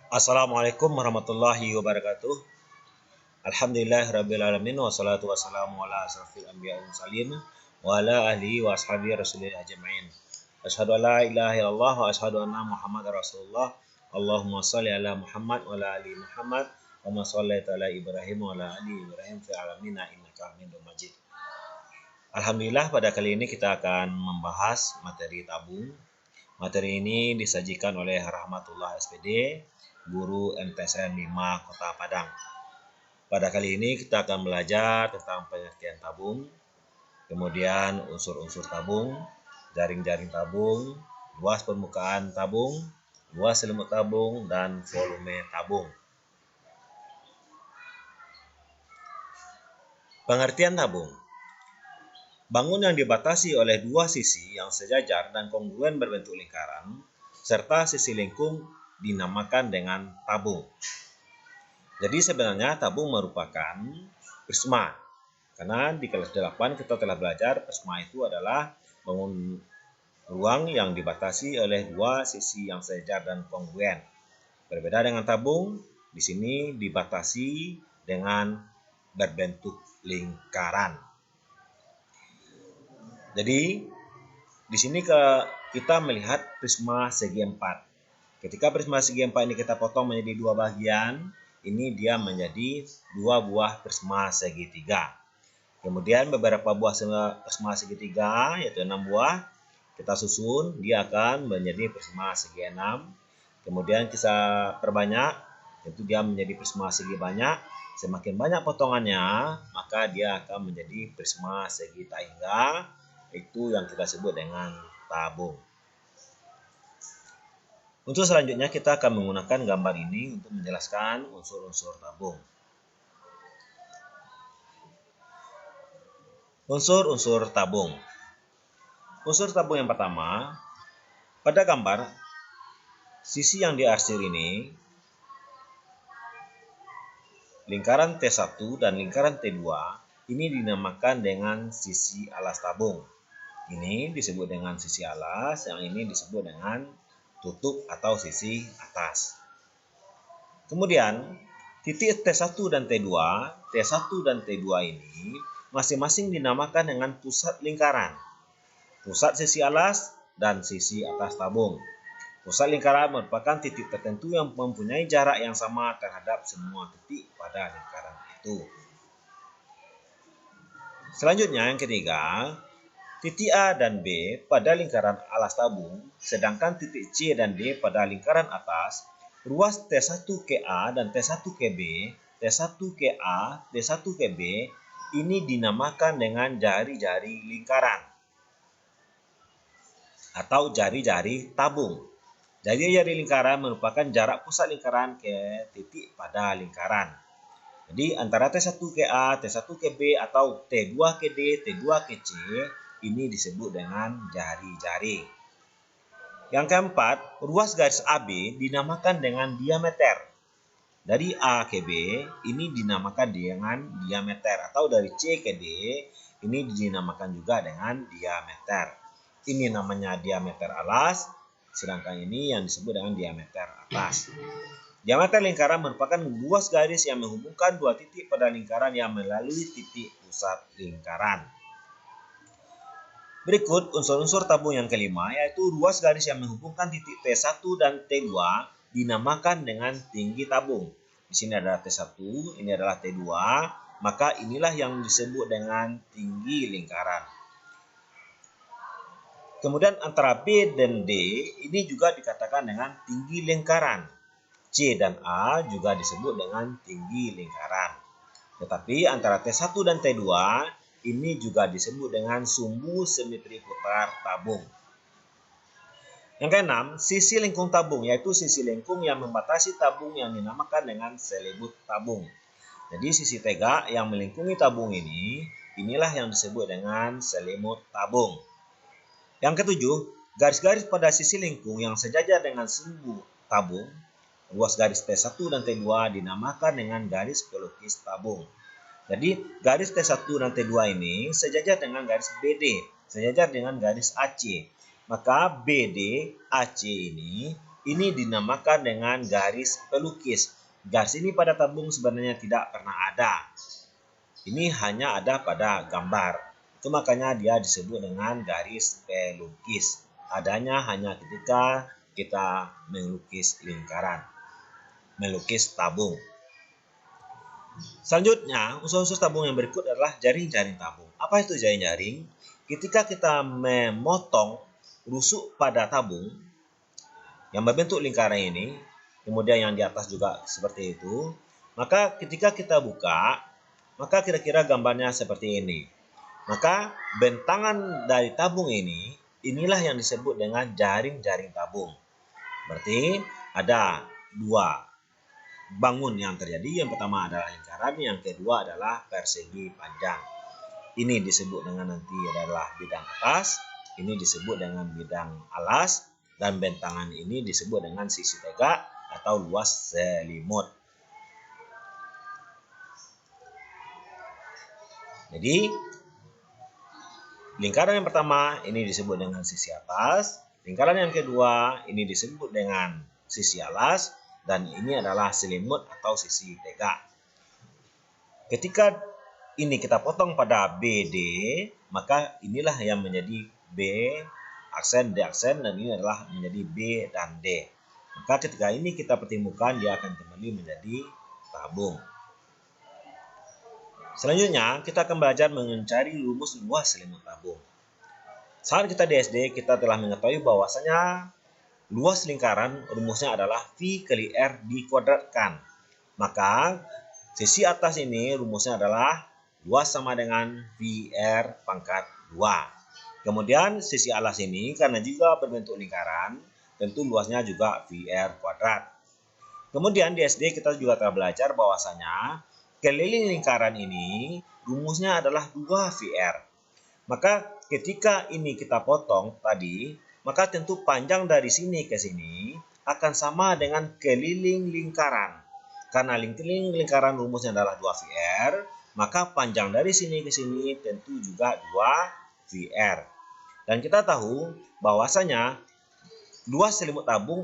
Assalamualaikum warahmatullahi wabarakatuh. Alhamdulillahirrabbilalamin. Wassalatu wassalamu ala asrafil anbiya wal mursalin wa ala alihi wa ashabihi rasulillah ajma'in. Asyhadu an la ilaha illallah wa asyhadu anna Muhammadar Rasulullah. Allahumma shalli ala Muhammad wa ala ali Muhammad wa ma shallaita ala Ibrahim wa ala ali Ibrahim fil alamin innaka Hamidum Majid. Alhamdulillah, pada kali ini kita akan membahas materi tabung. Materi ini disajikan oleh Rahmatullah SPD, guru MTSN 5 Kota Padang. Pada kali ini kita akan belajar tentang pengertian tabung, kemudian unsur-unsur tabung, jaring-jaring tabung, luas permukaan tabung, luas selimut tabung, dan volume tabung. Pengertian tabung. Bangun yang dibatasi oleh dua sisi yang sejajar dan kongruen berbentuk lingkaran, serta sisi lengkung dinamakan dengan tabung. Jadi sebenarnya tabung merupakan prisma. Karena di kelas 8 kita telah belajar prisma itu adalah bangun ruang yang dibatasi oleh dua sisi yang sejajar dan kongruen. Berbeda dengan tabung, di sini dibatasi dengan berbentuk lingkaran. Jadi di sini kita melihat prisma segi 4. Ketika prisma segi 4 ini kita potong menjadi dua bagian, ini dia menjadi dua buah prisma segitiga. Kemudian beberapa buah prisma segitiga, yaitu 6 buah, kita susun, dia akan menjadi prisma segi 6. Kemudian kita perbanyak, yaitu dia menjadi prisma segi banyak. Semakin banyak potongannya, maka dia akan menjadi prisma segi tak hingga. Itu yang kita sebut dengan tabung. Untuk selanjutnya kita akan menggunakan gambar ini untuk menjelaskan unsur-unsur tabung. Unsur-unsur tabung. Unsur tabung yang pertama, pada gambar sisi yang diarsir ini, lingkaran T1 dan lingkaran T2 ini dinamakan dengan sisi alas tabung. Ini disebut dengan sisi alas, yang ini disebut dengan tutup atau sisi atas. Kemudian, titik T1 dan T2 dan T2 ini masing-masing dinamakan dengan pusat lingkaran, pusat sisi alas dan sisi atas tabung. Pusat lingkaran merupakan titik tertentu yang mempunyai jarak yang sama terhadap semua titik pada lingkaran itu. Selanjutnya, yang ketiga, titik A dan B pada lingkaran alas tabung, sedangkan titik C dan D pada lingkaran atas. Ruas T1 ke A dan T1 ke B, T1 ke A, T1 ke B, ini dinamakan dengan jari-jari lingkaran atau jari-jari tabung. Jari-jari lingkaran merupakan jarak pusat lingkaran ke titik pada lingkaran. Jadi antara T1 ke A, T1 ke B, atau T2 ke D, T2 ke C, ini disebut dengan jari-jari. Yang keempat, ruas garis AB dinamakan dengan diameter. Dari A ke B, ini dinamakan dengan diameter. Atau dari C ke D, ini dinamakan juga dengan diameter. Ini namanya diameter alas, sedangkan ini yang disebut dengan diameter atas. Diameter lingkaran merupakan luas garis yang menghubungkan dua titik pada lingkaran yang melalui titik pusat lingkaran. Berikut unsur-unsur tabung yang kelima, yaitu ruas garis yang menghubungkan titik T1 dan T2 dinamakan dengan tinggi tabung. Di sini adalah T1, ini adalah T2, maka inilah yang disebut dengan tinggi lingkaran. Kemudian antara B dan D ini juga dikatakan dengan tinggi lingkaran. C dan A juga disebut dengan tinggi lingkaran. Tetapi antara T1 dan T2 ini juga disebut dengan sumbu simetri putar tabung. Yang keenam, sisi lengkung tabung, yaitu sisi lengkung yang membatasi tabung yang dinamakan dengan selimut tabung. Jadi sisi tegak yang melingkungi tabung ini, inilah yang disebut dengan selimut tabung. Yang ketujuh, garis-garis pada sisi lengkung yang sejajar dengan sumbu tabung, ruas garis T1 dan T2 dinamakan dengan garis pelukis tabung. Jadi garis T1 dan T2 ini sejajar dengan garis BD, sejajar dengan garis AC. Maka BD AC ini dinamakan dengan garis pelukis. Garis ini pada tabung sebenarnya tidak pernah ada. Ini hanya ada pada gambar. Itu makanya dia disebut dengan garis pelukis. Adanya hanya ketika kita melukis lingkaran, melukis tabung. Selanjutnya, unsur-unsur tabung yang berikut adalah jaring-jaring tabung. Apa itu jaring-jaring? Ketika kita memotong rusuk pada tabung yang berbentuk lingkaran ini, kemudian yang di atas juga seperti itu, maka ketika kita buka, maka kira-kira gambarnya seperti ini. Maka bentangan dari tabung ini, inilah yang disebut dengan jaring-jaring tabung. Berarti ada dua bangun yang terjadi. Yang pertama adalah lingkaran, yang kedua adalah persegi panjang. Ini disebut dengan nanti adalah bidang atas, ini disebut dengan bidang alas, dan bentangan ini disebut dengan sisi tegak atau luas selimut. Jadi lingkaran yang pertama ini disebut dengan sisi atas, lingkaran yang kedua ini disebut dengan sisi alas, dan ini adalah selimut atau sisi tegak. Ketika ini kita potong pada BD, maka inilah yang menjadi B aksen, D aksen, dan ini adalah menjadi B dan D. Maka ketika ini kita pertemukan, dia akan kembali menjadi tabung. Selanjutnya, kita akan belajar mencari rumus luas selimut tabung. Saat kita di SD, kita telah mengetahui bahwasanya luas lingkaran rumusnya adalah V kali R dikuadratkan. Maka, sisi atas ini rumusnya adalah luas sama dengan VR pangkat 2. Kemudian, sisi alas ini karena juga berbentuk lingkaran, tentu luasnya juga VR kuadrat. Kemudian, di SD kita juga telah belajar bahwasanya keliling lingkaran ini rumusnya adalah 2VR. Maka ketika ini kita potong tadi, maka tentu panjang dari sini ke sini akan sama dengan keliling lingkaran. Karena keliling lingkaran rumusnya adalah 2VR, maka panjang dari sini ke sini tentu juga 2VR. Dan kita tahu bahwasanya luas selimut tabung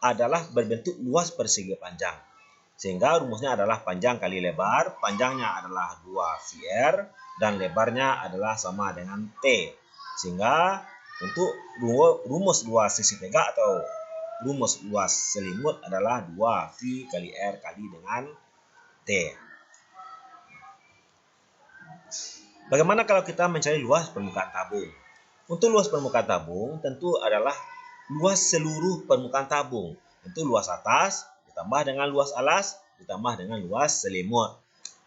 adalah berbentuk luas persegi panjang. Sehingga rumusnya adalah panjang kali lebar, panjangnya adalah 2VR, dan lebarnya adalah sama dengan T. Sehingga untuk rumus luas sisi tegak atau rumus luas selimut adalah 2V kali R kali dengan T. Bagaimana kalau kita mencari luas permukaan tabung? Untuk luas permukaan tabung tentu adalah luas seluruh permukaan tabung. Tentu luas atas ditambah dengan luas alas, ditambah dengan luas selimut.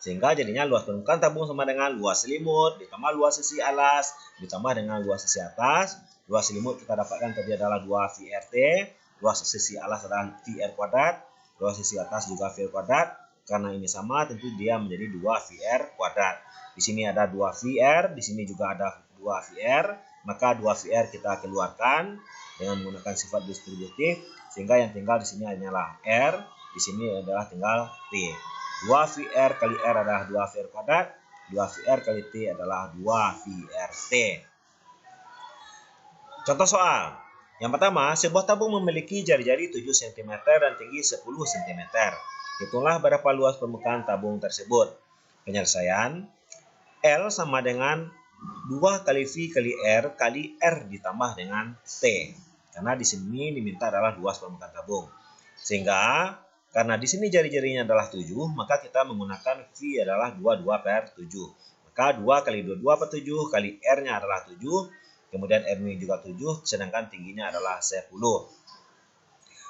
Sehingga jadinya luas permukaan tabung sama dengan luas selimut, ditambah luas sisi alas, ditambah dengan luas sisi atas. Luas selimut kita dapatkan tadi adalah 2VRT, luas sisi alas adalah VR kuadrat, luas sisi atas juga VR kuadrat. Karena ini sama, tentu dia menjadi 2VR kuadrat. Di sini ada 2VR, di sini juga ada 2VR, maka 2VR kita keluarkan dengan menggunakan sifat distributif. Sehingga yang tinggal di sini hanyalah R, di sini adalah tinggal T. 2VR kali R adalah 2VR kuadrat, 2VR kali T adalah 2VRT. Contoh soal. Yang pertama, sebuah tabung memiliki jari-jari 7 cm dan tinggi 10 cm. Hitunglah berapa luas permukaan tabung tersebut. Penyelesaian, L sama dengan 2 kali V kali R kali R ditambah dengan T. Karena di sini diminta adalah luas permukaan tabung. Sehingga karena di sini jari-jarinya adalah 7, maka kita menggunakan V adalah 22/7. Maka 2 kali 22/7 kali R-nya adalah 7, kemudian R-nya juga 7, sedangkan tingginya adalah 10.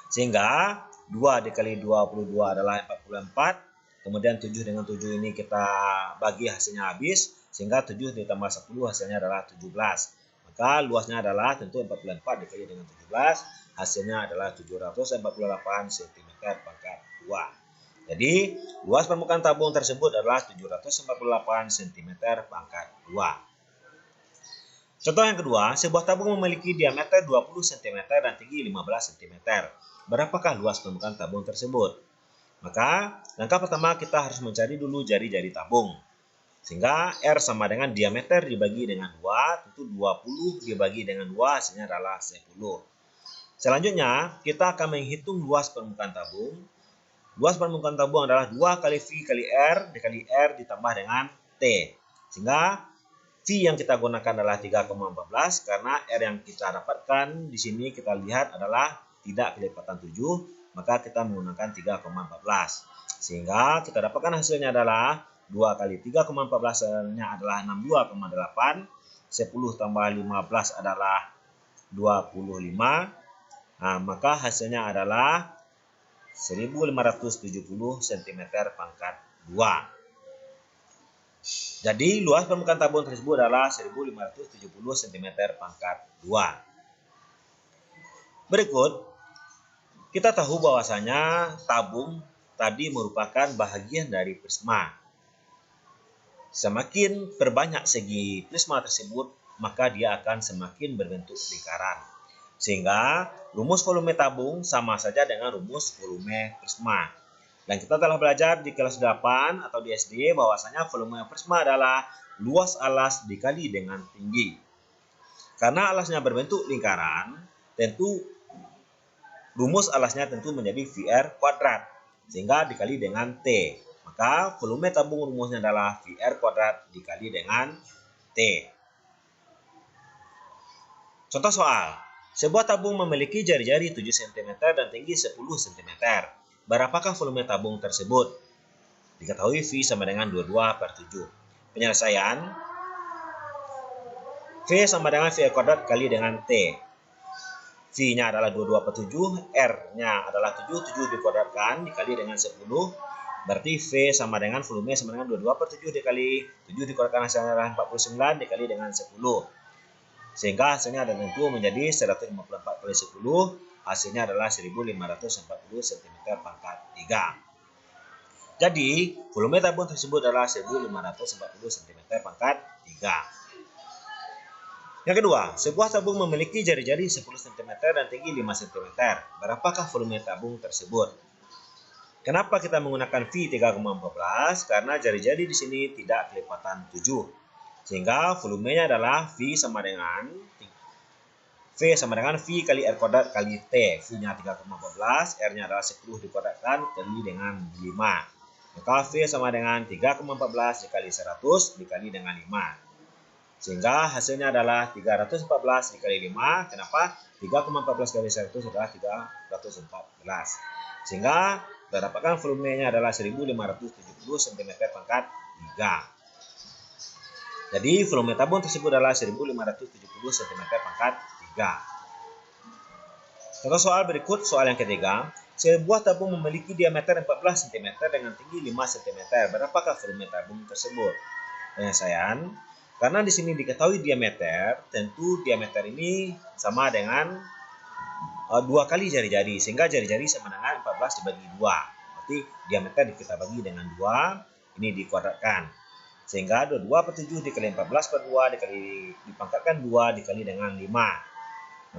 Sehingga 2 dikali 22 adalah 44, kemudian 7 dengan 7 ini kita bagi hasilnya habis, sehingga 7 ditambah 10 hasilnya adalah 17. Maka luasnya adalah tentu 44 dikali dengan 17, hasilnya adalah 748 cm pangkat 2. Jadi, luas permukaan tabung tersebut adalah 748 cm pangkat 2. Contoh yang kedua, sebuah tabung memiliki diameter 20 cm dan tinggi 15 cm. Berapakah luas permukaan tabung tersebut? Maka, langkah pertama kita harus mencari dulu jari-jari tabung. Sehingga R sama dengan diameter dibagi dengan 2, tentu 20 dibagi dengan 2 hasilnya adalah 10. Selanjutnya, kita akan menghitung luas permukaan tabung. Luas permukaan tabung adalah 2 kali V kali R dikali R ditambah dengan T. Sehingga V yang kita gunakan adalah 3,14 karena R yang kita dapatkan di sini kita lihat adalah tidak kelipatan 7, maka kita menggunakan 3,14. Sehingga kita dapatkan hasilnya adalah 2 kali 3,14 hasilnya adalah 62,8. 10 tambah 15 adalah 25. Nah, maka hasilnya adalah 1570 cm pangkat 2. Jadi luas permukaan tabung tersebut adalah 1570 cm pangkat 2. Berikut, kita tahu bahwasanya tabung tadi merupakan bahagian dari prisma. Semakin perbanyak segi prisma tersebut, maka dia akan semakin berbentuk lingkaran. Sehingga rumus volume tabung sama saja dengan rumus volume prisma. Dan kita telah belajar di kelas 8 atau di SD bahwasanya volume prisma adalah luas alas dikali dengan tinggi. Karena alasnya berbentuk lingkaran, tentu rumus alasnya tentu menjadi VR kuadrat. Sehingga dikali dengan T. Maka volume tabung rumusnya adalah VR kuadrat dikali dengan T. Contoh soal. Sebuah tabung memiliki jari-jari 7 cm dan tinggi 10 cm. Berapakah volume tabung tersebut? Diketahui V sama dengan 22/7. Penyelesaian. V sama dengan VR kuadrat kali dengan T. V-nya adalah 22/7, R-nya adalah 7 dikuadratkan dikali dengan 10. Berarti V sama dengan volume sama dengan 22/7 dikali 7 dikuadratkan hasilnya adalah 49 dikali dengan 10. Sehingga hasilnya ada tentu menjadi 154 kali 10, hasilnya adalah 1540 cm pangkat 3. Jadi, volume tabung tersebut adalah 1540 cm pangkat 3. Yang kedua, sebuah tabung memiliki jari-jari 10 cm dan tinggi 5 cm. Berapakah volume tabung tersebut? Kenapa kita menggunakan V 3,14? Karena jari-jari di sini tidak kelipatan 7. Sehingga volumenya adalah V sama dengan V kali R kuadrat kali T. V-nya 3,14, R-nya adalah 10 dikuadratkan kali dengan 5. Maka V sama dengan 3,14 dikali 100 dikali dengan 5. Sehingga hasilnya adalah 314 dikali 5. Kenapa? 3,14 kali 100 adalah 314. Sehingga kita dapatkan volumenya adalah 1570 cm pangkat 3. Jadi volume tabung tersebut adalah 1570 cm pangkat 3. Contoh soal berikut, soal yang ketiga. Sebuah tabung memiliki diameter 14 cm dengan tinggi 5 cm. Berapakah volume tabung tersebut? Penyelesaian. Karena di sini diketahui diameter, tentu diameter ini sama dengan 2 kali jari-jari. Sehingga jari-jari sama dengan 14 dibagi 2. Berarti diameter kita bagi dengan 2, ini dikuadratkan. Sehingga 22/7 dikali 14/2 dikali dipangkatkan 2 dikali dengan 5.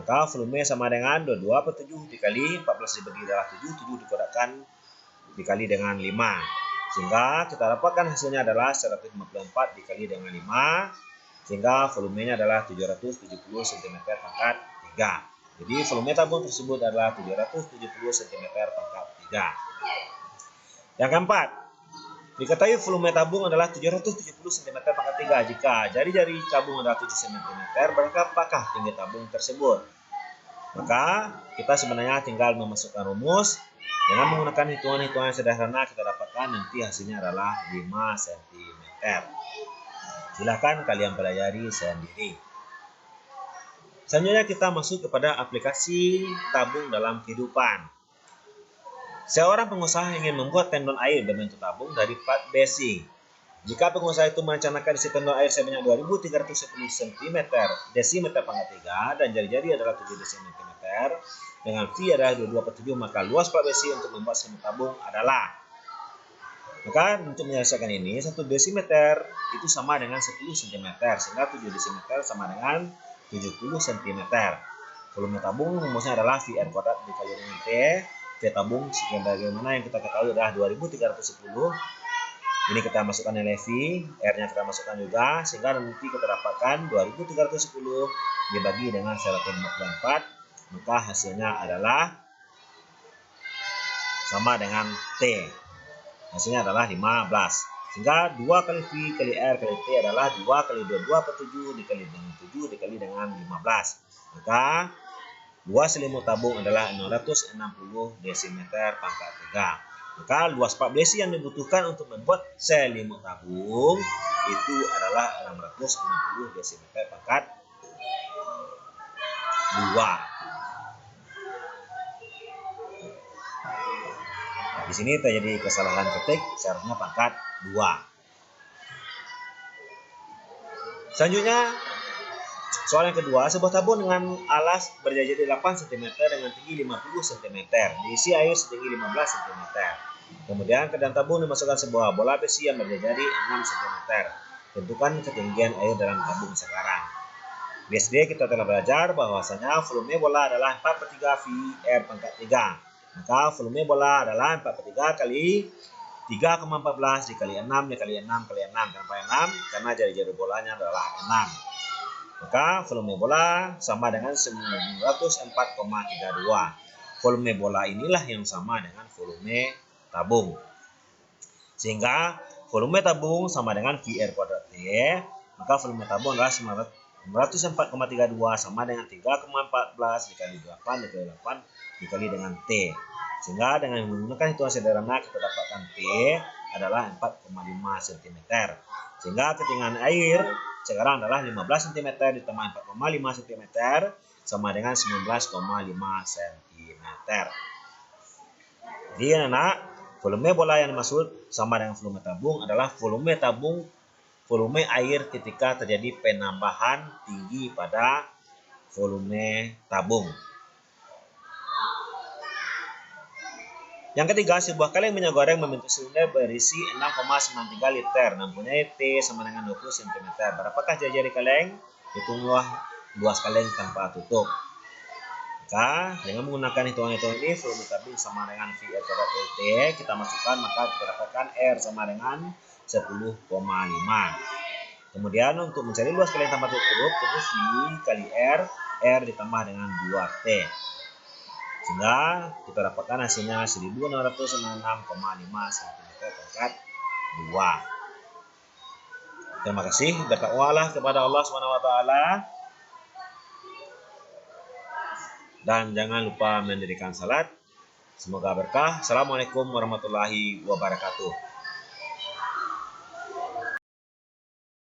Maka volume sama dengan 22/7 dikali 14 dibagi adalah 7 dikuadratkan dikali dengan 5. Sehingga kita dapatkan hasilnya adalah 154 dikali dengan 5. Sehingga volumenya adalah 770 cm pangkat 3. Jadi volume tabung tersebut adalah 770 cm pangkat 3. Yang keempat. Diketahui volume tabung adalah 770 cm pangkat 3 jika jari-jari tabung adalah 7 cm. Berapakah tinggi tabung tersebut? Maka kita sebenarnya tinggal memasukkan rumus. Dengan menggunakan hitungan-hitungan sederhana kita dapatkan nanti hasilnya adalah 5 cm. Silahkan kalian pelajari sendiri. Selanjutnya kita masuk kepada aplikasi tabung dalam kehidupan. Seorang pengusaha ingin membuat tendon air berbentuk tabung dari plat besi. Jika pengusaha itu merencanakan isi tendon air sebanyak 2310 cm desimeter pangkat 3 dan jari-jari adalah 7 desimeter dengan V adalah 22/7, maka luas plat besi untuk membuat sebuah tabung adalah. Maka untuk menyelesaikan ini 1 desimeter itu sama dengan 10 cm sehingga 7 desimeter sama dengan 70 cm. Volume tabung rumusnya adalah VR kuadrat dikali dengan T. V tabung sebagaimana yang kita ketahui adalah 2310. Ini kita masukkan nilai V, R-nya kita masukkan juga sehingga nanti kita dapatkan 2310 dibagi dengan 154 maka hasilnya adalah sama dengan T. Hasilnya adalah 15. Sehingga 2 kali V kali R kali T adalah 2 kali 2 per 7 dikali dengan 7 dikali dengan 15. Maka luas selimut tabung adalah 660 desimeter pangkat 3. Maka luas pak besi yang dibutuhkan untuk membuat selimut tabung itu adalah 660 desimeter pangkat 2. Di sini terjadi kesalahan ketik, seharusnya pangkat 2. Selanjutnya, soal yang kedua, sebuah tabung dengan alas berjajar 8 cm dengan tinggi 50 cm, diisi air setinggi 15 cm. Kemudian ke dalam tabung dimasukkan sebuah bola besi yang berjajar 6 cm. Tentukan ketinggian air dalam tabung sekarang. Di SD kita telah belajar bahwasanya volume bola adalah 4/3 V R pangkat 3. Maka volume bola adalah 4/3 kali 3,14 dikali 6 dikali 6 kali 6 sampai 6 karena jari-jari bolanya adalah 6. Maka volume bola sama dengan 904,32. Volume bola inilah yang sama dengan volume tabung. Sehingga volume tabung sama dengan VR kuadrat T, maka volume tabung adalah 904,32 sama dengan 3,14 dikali 8 dikali 8 dikali dengan T. Sehingga dengan menggunakan hitungan sederhana kita dapatkan T adalah 4,5 cm. Sehingga ketinggian air sekarang adalah 15 cm ditambah 4,5 cm sama dengan 19,5 cm. Jadi anak, volume bola yang dimaksud sama dengan volume tabung adalah volume air ketika terjadi penambahan tinggi pada volume tabung. Yang ketiga, sebuah kaleng minyak goreng membentuk silinder berisi 6,93 liter. Mempunyai T sama dengan 20 cm. Berapakah jari-jari kaleng? Hitunglah luas kaleng tanpa tutup. Maka dengan menggunakan hitungan-hitungan ini, volume tabung sama dengan VR kuadrat T. Kita masukkan, maka kita dapatkan R sama dengan 10,5. Kemudian untuk mencari luas kaleng tanpa tutup, terus V kali R ditambah dengan 2T. Sehingga kita dapatkan hasilnya 1696,5 cm pangkat 2. Terima kasih. Bertakwalah kepada Allah SWT. Dan jangan lupa mendirikan salat. Semoga berkah. Assalamualaikum warahmatullahi wabarakatuh.